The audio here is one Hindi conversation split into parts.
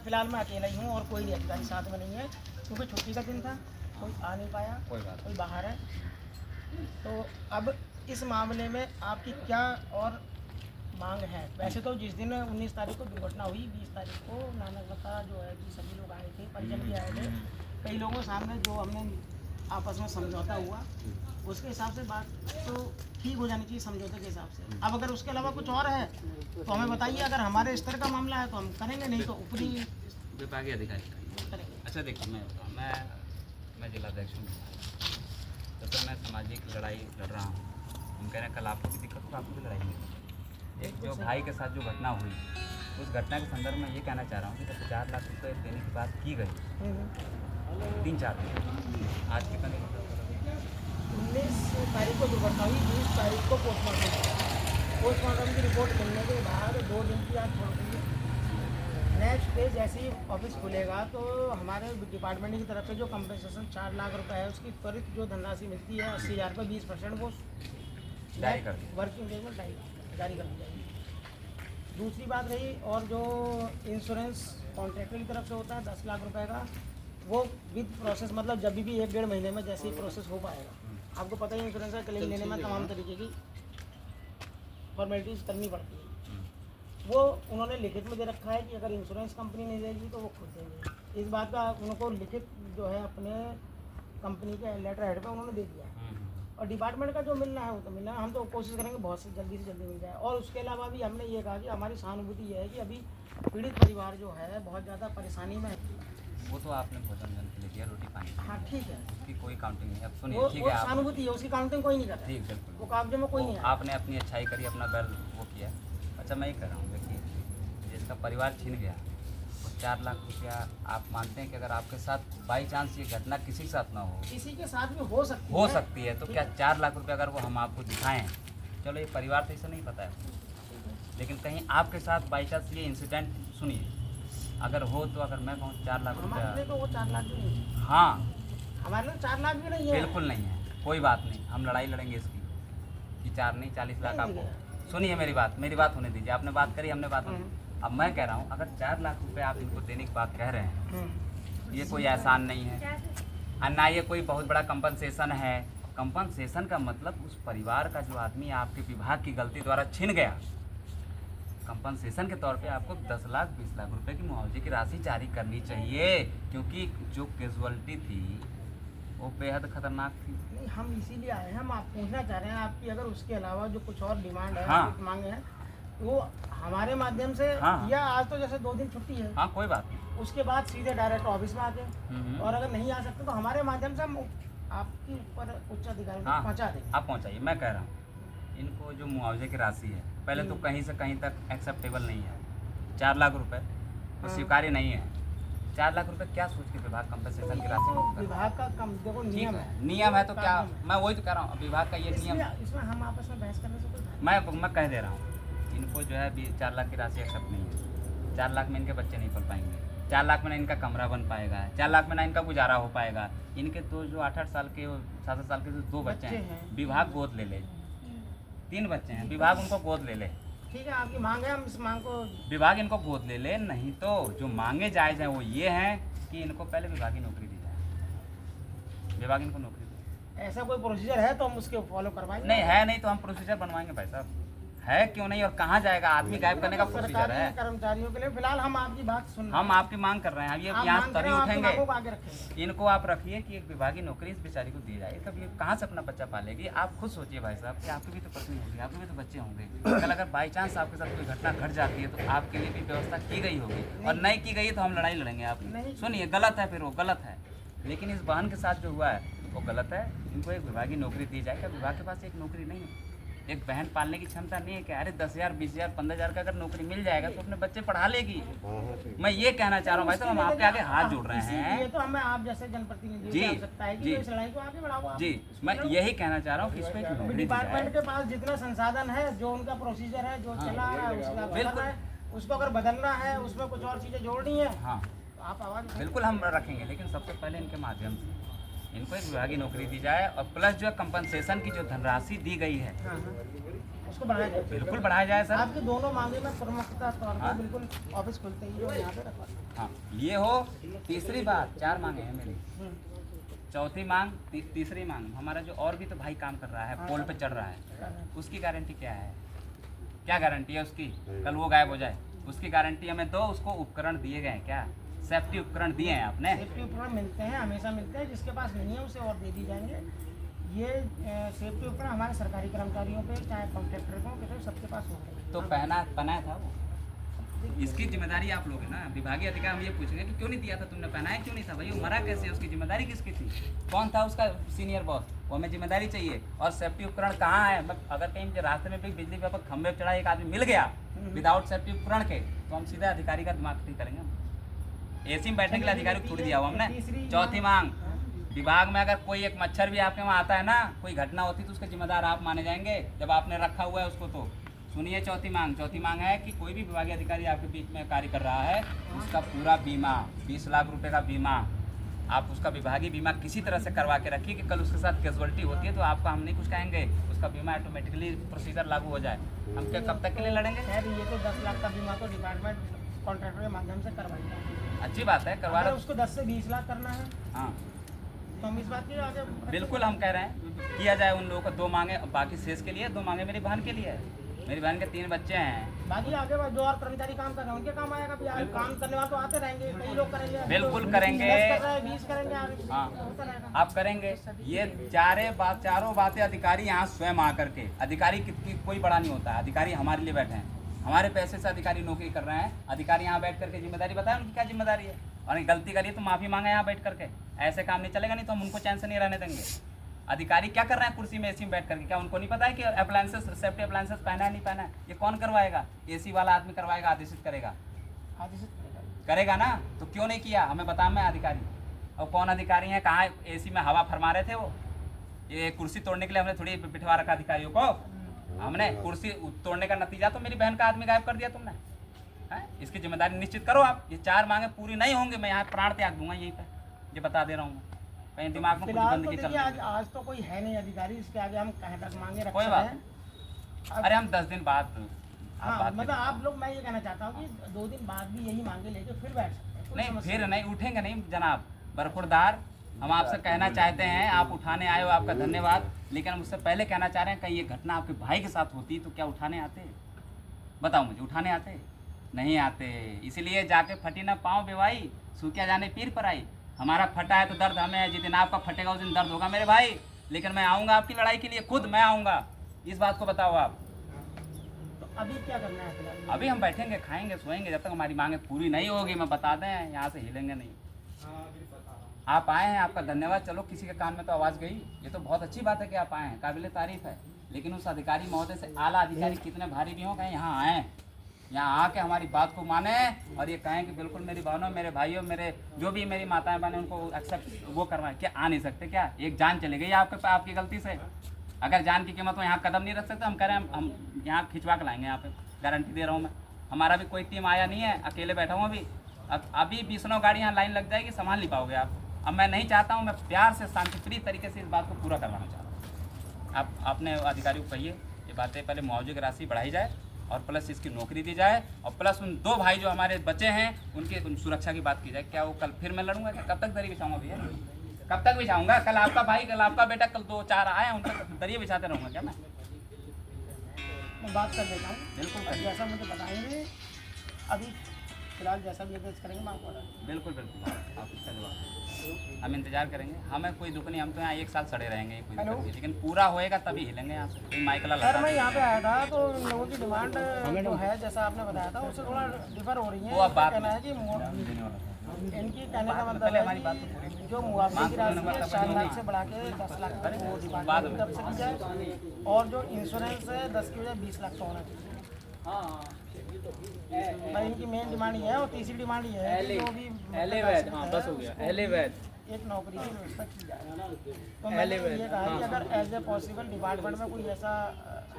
फिलहाल मैं अकेला ही हूँ और कोई भी अधिकारी साथ में नहीं है, क्योंकि छुट्टी का दिन था, कोई आ नहीं पाया, कोई बाहर है। तो अब इस मामले में आपकी क्या और मांग है? वैसे तो जिस दिन 19 तारीख को दुर्घटना हुई, 20 तारीख को नानकता जो है कि सभी लोग आए थे, परिजन भी आए थे, कई लोगों के सामने जो हमने आपस में समझौता हुआ उसके हिसाब से बात तो ठीक हो जानी चाहिए, समझौते के हिसाब से। अब अगर उसके अलावा कुछ और है तो हमें बताइए, अगर हमारे स्तर का मामला है तो हम करेंगे, नहीं तो ऊपरी विभागीय अधिकारी करेंगे। अच्छा देखिए, मैं जिलाध्यक्ष हूँ, तो फिर मैं सामाजिक लड़ाई लड़ रहा हूँ। हम कह रहे हैं कल आपको भी दिक्कत तो आपको भी लड़ाई मिलेगी। एक जो भाई के साथ जो घटना हुई, उस घटना के संदर्भ में ये कहना चाह रहा हूँ कि जब 4 लाख रुपये देने की बात की गई 3-4 दिन, आज कितना दिन 19 तारीख को दुर्घटना हुई, 20 तारीख को पोस्टमार्टम की रिपोर्ट मिलने के बाद 2 दिन की आज छोड़ दी। नेक्स्ट डे जैसे ही ऑफिस खुलेगा तो हमारे डिपार्टमेंट की तरफ से जो कंपनसेशन 4 लाख रुपए है उसकी त्वरित जो धनराशि मिलती है 80,000 पर 20% वो जारी कर दी, वर्किंग डेज में जारी कर दी जाएगी। दूसरी बात रही, और जो इंश्योरेंस कॉन्ट्रैक्टर की तरफ से होता है 10 लाख रुपए का, वो विद प्रोसेस, मतलब जब भी 1-1.5 महीने में जैसे ही प्रोसेस हो पाएगा। आपको पता ही इंश्योरेंस का क्लेम लेने में तमाम तरीके की फॉर्मेलिटीज़ करनी पड़ती है। वो उन्होंने लिखित में दे रखा है कि अगर इंश्योरेंस कंपनी नहीं देगी तो वो खुद देंगे। इस बात का उनको लिखित जो है अपने कंपनी के लेटर हेड पे उन्होंने दे दिया है। और डिपार्टमेंट का जो मिलना है वो तो मिलना है, हम तो कोशिश करेंगे बहुत से जल्दी मिल जाए। और उसके अलावा भी हमने ये कहा कि हमारी सहानुभूति ये है कि अभी पीड़ित परिवार जो है बहुत ज़्यादा परेशानी में है। वो तो आपने भोजन जन के लिए दिया, रोटी पानी, हाँ ठीक है, उसकी कोई काउंटिंग नहीं। अब सुनिए, वो ठीक है, आप सहानुभूति है, उसकी काउंटिंग कोई नहीं करता। ठीक, बिल्कुल, वो कागजों में कोई नहीं है। आपने अपनी अच्छाई करी, अपना बैल वो किया। अच्छा, मैं ये कह रहा हूँ, देखिए, जिसका परिवार छिन गया और 4 लाख रुपया, आप मानते हैं कि अगर आपके साथ बाई चांस ये घटना किसी के साथ ना हो, किसी के साथ भी हो सकती है, तो क्या 4 लाख रुपया अगर वो हम आपको दिखाएं, चलो ये परिवार तो इसे नहीं पता है, लेकिन कहीं आपके साथ बाई चांस ये इंसिडेंट, सुनिए, अगर हो तो, अगर मैं कहूँ 4 लाख हमारे लिए रुपया, तो वो 4 लाख भी नहीं है। हाँ, हमारे लिए 4 लाख भी नहीं है, बिल्कुल नहीं है, कोई बात नहीं, हम लड़ाई लड़ेंगे इसकी कि 4 नहीं 40 लाख आपको। सुनिए मेरी बात होने दीजिए, आपने बात करी, हमने बात होने। अब मैं कह रहा हूँ, अगर 4 लाख रुपए आप इनको देने की बात कह रहे हैं, ये कोई एहसान नहीं है और ना ये कोई बहुत बड़ा कंपनसेशन है। कंपनसेशन का मतलब उस परिवार का जो आदमी आपके विभाग की गलती द्वारा छिन गया, कंपनसेशन के तौर पे आपको 10 लाख 20 लाख रुपए की मुआवजे की राशि जारी करनी चाहिए, क्योंकि जो कैजुअलिटी थी वो बेहद खतरनाक थी। नहीं, हम इसीलिए आए हैं, हम आप पूछना चाह रहे हैं आपकी, अगर उसके अलावा जो कुछ और डिमांड है, हाँ। कुछ मांगे हैं, वो हमारे माध्यम से, हाँ। या आज तो जैसे 2 दिन छुट्टी है, हाँ, कोई बात नहीं, उसके बाद सीधे डायरेक्ट ऑफिस में आके, और अगर नहीं आ सकते तो हमारे माध्यम से हम आपके ऊपर उच्च अधिकारी हाँ, पहुँचा देंगे। आप पहुँचाइए। मैं कह रहा हूँ, इनको जो मुआवजे की राशि है, पहले तो कहीं से कहीं तक एक्सेप्टेबल नहीं है। 4 लाख रुपए तो स्वीकार्य नहीं है। 4 लाख रुपए क्या सोच के विभाग कंपनसेशन की राशि तो मांग कर रहा है? विभाग का कम देखो नियम है, नियम है तो क्या, मैं वही तो कह रहा हूँ, विभाग का ये नियम, इसमें हम आपस में बहस करने से कोई फायदा मैं कह दे रहा हूँ, इनको जो है 4 लाख की राशि एक्सेप्ट नहीं है। 4 लाख में इनके बच्चे नहीं पल पाएंगे, 4 लाख में ना इनका कमरा बन पाएगा, 4 लाख में ना इनका गुजारा हो पाएगा। इनके तो जो 8-8 साल के 7-7 साल के जो 2 बच्चे हैं, विभाग गोद ले ले, 3 बच्चे हैं, विभाग उनको गोद ले ले। ठीक है, आपकी मांग है, हम इस मांग को, विभाग इनको गोद ले ले, नहीं तो जो मांगे जायज़ हैं वो ये हैं कि इनको पहले विभागीय नौकरी दी जाए, विभाग इनको नौकरी दे। ऐसा कोई प्रोसीजर है तो हम उसके फॉलो करवाएंगे। नहीं है, नहीं तो हम प्रोसीजर बनवाएंगे भाई साहब, है क्यों नहीं, और कहाँ जाएगा, आदमी गायब करने का प्रोसीजर है। कर्मचारियों के लिए फिलहाल हम आपकी बात सुन रहे हैं। हम आपकी मांग कर रहे हैं, अब ये आप यहाँ मांग तभी करें, आपकी उठेंगे, मांगों को आगे रखेंगे। इनको आप रखिए कि एक विभागीय नौकरी इस बेचारी को दी जाए, तब ये कहाँ से अपना बच्चा पालेगी। आप खुद सोचिए भाई साहब कि आपकी भी तो पत्नी होगी, आपके भी तो बच्चे होंगे, कल अगर बाई चांस आपके साथ कोई घटना घट जाती है तो आपके लिए भी व्यवस्था की गई होगी, और नहीं की गई तो हम लड़ाई लड़ेंगे आपकी। सुनिए, गलत है, फिर वो गलत है, लेकिन इस बहन के साथ जो हुआ है वो गलत है। इनको एक विभागीय नौकरी दी जाए। क्या विभाग के पास एक नौकरी नहीं है? एक बहन पालने की क्षमता नहीं है क्या? अरे 10,000 20,000 15,000 का अगर नौकरी मिल जाएगा तो अपने बच्चे पढ़ा लेगी। मैं ये कहना चाह रहा हूँ भाई साहब, हम आपके आगे हाथ जोड़ रहे हैं। ये तो हमें आप जैसे जनप्रतिनिधि जी, की आवश्यकता है कि जी, इस लड़ाई को आगे बढ़ाओ आप। जी, मैं यही कहना चाह रहा हूँ कि इसको एक नौकरी दी डिपार्टमेंट जाए। के पास जितना संसाधन है, जो उनका प्रोसीजर है, जो चला आ रहा है, उसका बिल्कुल। बदलना है, उसको अगर बदलना है, उसमें कुछ और चीजें जोड़नी है, हाँ, तो आप आवाज उठाइए। बिल्कुल हम रखेंगे, लेकिन सबसे पहले इनके माध्यम से इनको एक विभागीय नौकरी दी जाए और प्लस जो कंपनसेशन की जो धनराशि दी गई है हाँ, उसको बढ़ाया जाए। बिल्कुल बढ़ाया जाए सर। आपकी दोनों मांगे में प्रमुखता तौर पर बिल्कुल ऑफिस खुलते ही जो यहाँ पे रखवा। हाँ ये हो। तीसरी बात, 4 मांगे हैं मेरी। चौथी मांग, तीसरी मांग, हमारा जो और भी तो भाई काम कर रहा है, पोल पे चढ़ रहा है, उसकी गारंटी क्या है? क्या गारंटी है उसकी? कल वो गायब हो जाए, उसकी गारंटी हमें दो। उसको उपकरण दिए गए हैं क्या? सेफ्टी उपकरण दिए हैं आपने? सेफ्टी उपकरण मिलते हैं, हमेशा मिलते हैं। जिसके पास नहीं है उसे और दे दी जाएंगे। ये सेफ्टी उपकरण हमारे सरकारी कर्मचारियों पे, चाहे कॉन्ट्रैक्टर को, किसी सबके पास होगा। तो पहना था वो, इसकी जिम्मेदारी आप लोग है ना। विभागीय अधिकारी हम ये पूछेंगे कि क्यों नहीं दिया था तुमने, पहनाया क्यों नहीं था भाई? वो मरा कैसे? उसकी जिम्मेदारी किसकी थी? कौन था उसका सीनियर बॉस? वो हमें जिम्मेदारी चाहिए। और सेफ्टी उपकरण कहाँ है? अगर कहीं मुझे रास्ते में भी बिजली के खंभे पर चढ़ा एक आदमी मिल गया विदाउट सेफ्टी उपकरण के, तो हम सीधा अधिकारी का दिमाग ठीक करेंगे। एसी में बैठने के लिए अधिकारी को छूट दिया हुआ हमने। चौथी मांग, विभाग में अगर कोई एक मच्छर भी आपके वहाँ आता है ना, कोई घटना होती तो उसके जिम्मेदार आप माने जाएंगे जब आपने रखा हुआ है उसको। तो सुनिए चौथी मांग है कि कोई भी विभागीय अधिकारी आपके बीच में कार्य कर रहा है, उसका पूरा बीमा, 20 लाख रुपए का बीमा, आप उसका विभागीय बीमा किसी तरह से करवा के रखिए कि कल उसके साथ कैजुअलिटी होती है तो आपका हम नहीं कुछ कहेंगे, उसका बीमा ऑटोमेटिकली प्रोसीजर लागू हो जाए। हम क्या कब तक के लिए लड़ेंगे? खैर ये तो 10 लाख का बीमा तो डिपार्टमेंट कॉन्ट्रैक्टर के माध्यम से करवाएगा। अच्छी बात है, करवा रहे। उसको 10 से 20 लाख करना है। हाँ तो हम इस बात की आगे बिल्कुल हम कह रहे हैं किया जाए। उन लोगों को 2 मांगे, बाकी शेष के लिए 2 मांगे मेरी बहन के लिए है। मेरी बहन के 3 बच्चे हैं। बाकी आगे जो और कर्मचारी काम कर रहे हैं उनके काम आएगा। काम करने वाले तो आते रहेंगे, कई लोग करेंगे। बिल्कुल करेंगे, 20 करेंगे आगे। हाँ आप करेंगे। ये चारों बातें अधिकारी यहाँ स्वयं आकर के, अधिकारी की कोई बड़ा नहीं होता है। अधिकारी हमारे लिए बैठे हैं, हमारे पैसे से अधिकारी नौकरी कर रहे हैं। अधिकारी यहाँ बैठ करके जिम्मेदारी बताए उनकी क्या जिम्मेदारी है, और गलती करिए तो माफ़ी मांगे यहाँ बैठ करके। ऐसे काम नहीं चलेगा, नहीं तो हम उनको चैन से नहीं रहने देंगे। अधिकारी क्या कर रहे हैं कुर्सी में, एसी में बैठ करके? क्या उनको नहीं पता है कि अप्लायंसेस, सेफ्टी अप्लायंसेस पहना है नहीं पहना है? ये कौन करवाएगा? एसी वाला आदमी करवाएगा, आदेशित करेगा ना। तो क्यों नहीं किया हमें बता। मैं अधिकारी, और कौन अधिकारी हैं, कहाँ एसी में हवा फरमा रहे थे वो? ये कुर्सी तोड़ने के लिए हमने थोड़ी बिठवा रखा अधिकारियों को। हमने कुर्सी तोड़ने का नतीजा तो मेरी बहन का आदमी गायब कर दिया तुमने है? इसकी जिम्मेदारी निश्चित करो आप। ये 4 मांगे पूरी नहीं होंगे, मैं यहाँ प्राण त्याग दूंगा यहीं पे, ये बता दे रहा हूँ। कहीं दिमाग में कुछ गंदगी चल रही है। आज तो कोई है नहीं अधिकारी, इसके आगे हम कहीं तक मांगे रख कोई बात हैं। अरे हम 10 दिन बाद मतलब आप लोग, मैं ये कहना चाहता हूँ कि 2 दिन बाद भी यही मांगे लेके फिर बैठ सकते हैं। नहीं, फिर नहीं उठेंगे नहीं जनाब बरखुरदार। हम आपसे कहना चाहते हैं, आप उठाने आए हो, आपका धन्यवाद। लेकिन हम उससे पहले कहना चाह रहे हैं, कहीं ये घटना आपके भाई के साथ होती तो क्या उठाने आते? बताओ मुझे, उठाने आते? नहीं आते। इसलिए जाके फटी ना पाँव बेवाई, सूखा जाने पीर पर आई। हमारा फटा है तो दर्द हमें है, जिस दिन आपका फटेगा उस दिन दर्द होगा मेरे भाई। लेकिन मैं आऊँगा आपकी लड़ाई के लिए, खुद मैं आऊँगा। इस बात को बताओ आप। तो अभी क्या करना है फिलहाल? अभी हम बैठेंगे, खाएंगे, सोएंगे, जब तक हमारी मांगे पूरी नहीं होगी। मैं बता दें, यहाँ से हिलेंगे नहीं। आप आए हैं, आपका धन्यवाद। चलो किसी के कान में तो आवाज़ गई, ये तो बहुत अच्छी बात है कि आप आए हैं, काबिल तारीफ़ है। लेकिन उस अधिकारी महोदय से आला अधिकारी कितने भारी भी हों, कहीं यहाँ आएँ, यहाँ आके हमारी बात को माने और ये कहें कि बिल्कुल मेरी बहनों, मेरे भाइयों, मेरे जो भी मेरी माताएं बहनें, उनको एक्सेप्ट वो करवाएं। क्या आ नहीं सकते क्या? एक जान चली गई आपकी गलती से। अगर जान की कीमत हो यहाँ कदम नहीं रख सकते, हम कह रहे हैं हम यहाँ खिंचवा के लाएंगे। यहाँ पे गारंटी दे रहा हूँ मैं। हमारा भी कोई टीम आया नहीं है, अकेले बैठा हूँ अभी। अभी 20 गाड़ी यहाँ लाइन लग जाएगी, संभाल नहीं पाओगे आप। अब मैं नहीं चाहता हूँ, मैं प्यार से शांतिप्रिय तरीके से इस बात को पूरा करवाना चाहता हूँ। आप अपने अधिकारी को कहिए ये बातें, पहले मुआवजे की राशि बढ़ाई जाए और प्लस इसकी नौकरी दी जाए, और प्लस उन 2 भाई जो हमारे बच्चे हैं उनकी सुरक्षा की बात की जाए। क्या वो कल फिर मैं लड़ूंगा? कब तक दरी बिछाऊंगा भैया? कब तक बिछाऊंगा? कल आपका भाई, कल आपका बेटा, कल 2-4 आए हैं, उनका दरिया बिछाते रहूँगा क्या मैं बात कर लेता हूँ। बिल्कुल जैसा मुझे बताएंगे, अभी फिलहाल जैसा भी एड्रेस करेंगे मैं आपको बिल्कुल आप इसका जवाब हम इंतजार करेंगे। हमें कोई दुख नहीं, हम तो यहाँ 1 साल सड़े रहेंगे, कोई दिक्कत नहीं। लेकिन पूरा होएगा तभी हिलेंगे यहाँ से। माइकला सर मैं यहाँ पे आया था तो लोगों की डिमांड जो है, जैसा आपने बताया था, उससे थोड़ा डिफर हो रही है। वो अब बात कहना है कि इनकी कहने का मतलब हमारी बात है जो मुआवजे की राशि है 4 लाख से बढ़ा के 10 लाख तक वो डिपार्टमेंट की तरफ से की जाए, और जो इंश्योरेंस है 10 की बजाय 20 लाख का होना चाहिए। भाई इनकी मेन डिमांड ये है, और तीसरी डिमांड ये है कि जो भी बस हो गया एक नौकरी की व्यवस्था की जाए। तो मैंने ये कहा कि अगर एज ए पॉसिबल डिपार्टमेंट में कोई ऐसा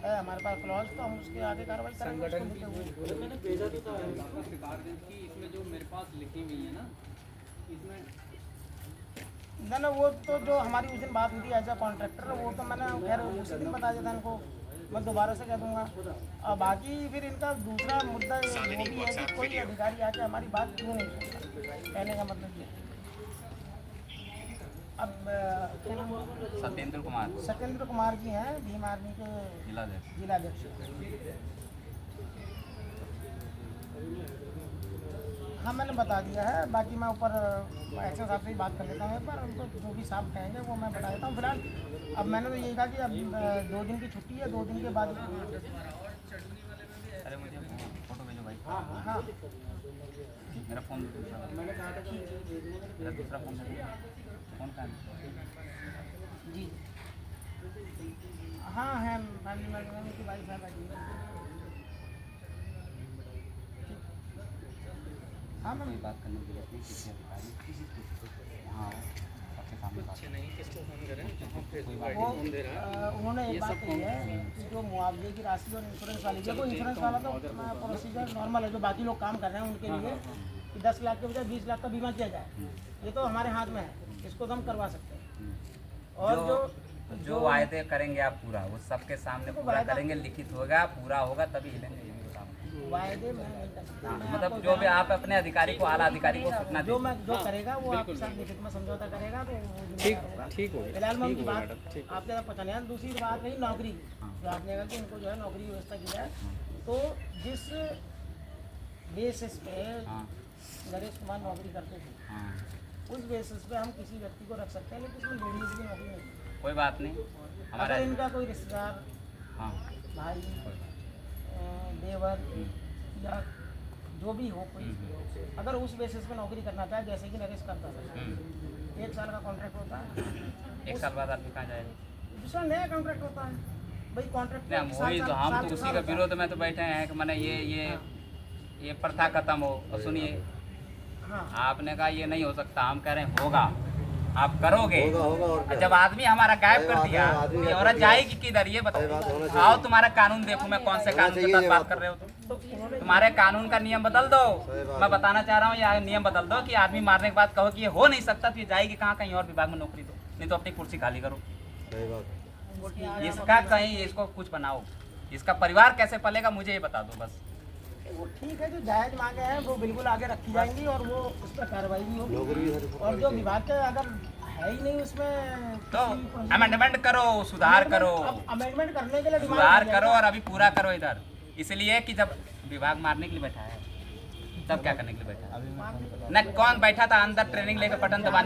है हमारे पास क्लॉज, तो हम उसके आगे कार्रवाई करेंगे। मैंने भेजा तो था इसमें जो मेरे पास लिखी हुई है ना, इसमें ना ना वो तो जो हमारी उस दिन बात हुई थी एज अ कॉन्ट्रैक्टर, वो तो मैंने खैर उसी दिन बता दिया था इनको, मैं दोबारा से कह दूंगा। और बाकी फिर इनका दूसरा मुद्दा ये वो भी है कि कोई अधिकारी आके हमारी बात क्यों नहीं सुनता, कहने का मतलब ये। अब क्या नाम है? सत्येंद्र कुमार जी हैं भीम आर्मी के जिलाध्यक्ष। हाँ मैंने बता दिया है, बाकी मैं ऊपर एक्शन साहब से ही बात कर लेता हूँ एक बार, उनको जो भी साहब कहेंगे वो मैं बता देता हूँ। फिलहाल अब मैंने तो यही कहा कि अब 2 दिन की छुट्टी है, 2 दिन के बाद अरे मुझे फोटो भेजो भाई। हाँ मेरा फोन मेरा दूसरा फोन फोन का जी हाँ है फैमिली मेम्बर उनकी वाइफ है बैठी है। हाँ मैम कोई बात करने के लिए किसी अधिकारी हाँ आपके सामने बात कोई बात वो उन्होंने एक बात कही है कि जो मुआवजे की राशि और इंश्योरेंस वाली है, वो इंश्योरेंस वाला तो प्रोसीजर नॉर्मल है, जो बाकी लोग काम कर रहे हैं उनके लिए कि 10 लाख के बजाय 20 लाख का बीमा किया जाए, ये तो हमारे हाथ में है, इसको तो हम करवा सकते हैं। और जो वायदे करेंगे आप पूरा वो सबके सामने पूरा करेंगे, लिखित होगा पूरा होगा तभी हिलेंगे वायदे में नहीं कर सकता, मतलब जो भी आप अपने अधिकारी को आला अधिकारी को सूचना जो मैं जो करेगा वो आपके साथ लिखित में समझौता करेगा तो वो ठीक हो फिलहाल मैं उनकी बात आपके साथ पहुँचाने हैं। दूसरी बात रही नौकरी, जो आपने कहा कि उनको जो है नौकरी की व्यवस्था की जाए, तो जिस बेसिस पे नरेश कुमार नौकरी करते थे उस बेसिस पे हम किसी व्यक्ति को रख सकते हैं, लेकिन उसमें लेडीज की नौकरी नहीं। कोई बात नहीं। अगर इनका कोई रिश्तेदार भाई देवर या जो भी हो कोई, अगर उस बेसिस पे नौकरी करना चाहे जैसे कि नरेश करता था, 1 साल का कॉन्ट्रैक्ट होता है, 1 साल बाद आदमी कहाँ जाएगा, दूसरा नया कॉन्ट्रैक्ट होता है भाई। कॉन्ट्रैक्ट वही तो हम तो उसी का विरोध में तो बैठे हैं कि मैंने ये प्रथा खत्म हो। और सुनिए आपने कहा ये नहीं हो सकता, हम कह रहे हैं होगा, आप करोगे। जब आदमी हमारा गायब कर दिया ये औरत जाएगी किधर ये बताओ। आओ तुम्हारा कानून देखो, मैं कौन से कानून के साथ बात कर रहे हो तुम। तुम्हारे कानून का नियम बदल दो, मैं बताना चाह रहा हूँ या नियम बदल दो कि आदमी मारने के बाद कहो कि ये हो नहीं सकता तो ये जाएगी कहाँ, कहीं और विभाग में नौकरी दो, नहीं तो अपनी कुर्सी खाली करो। इसका कहीं इसको कुछ बनाओ, इसका परिवार कैसे पलेगा मुझे ये बता दो बस। वो ठीक है, जो जायज मांगे हैं वो बिल्कुल आगे रखी जाएंगी और वो उस पर कार्रवाई भी होगी। और जो विभाग के अगर है ही नहीं उसमें तो अमेंडमेंट करो, सुधार करो, अमेंडमेंट करने के लिए सुधार करो और अभी पूरा करो इधर। इसलिए कि जब विभाग मारने के लिए बैठा है तब क्या करने के लिए बैठा है, न कौन बैठा था अंदर ट्रेनिंग लेकर बटन दबाने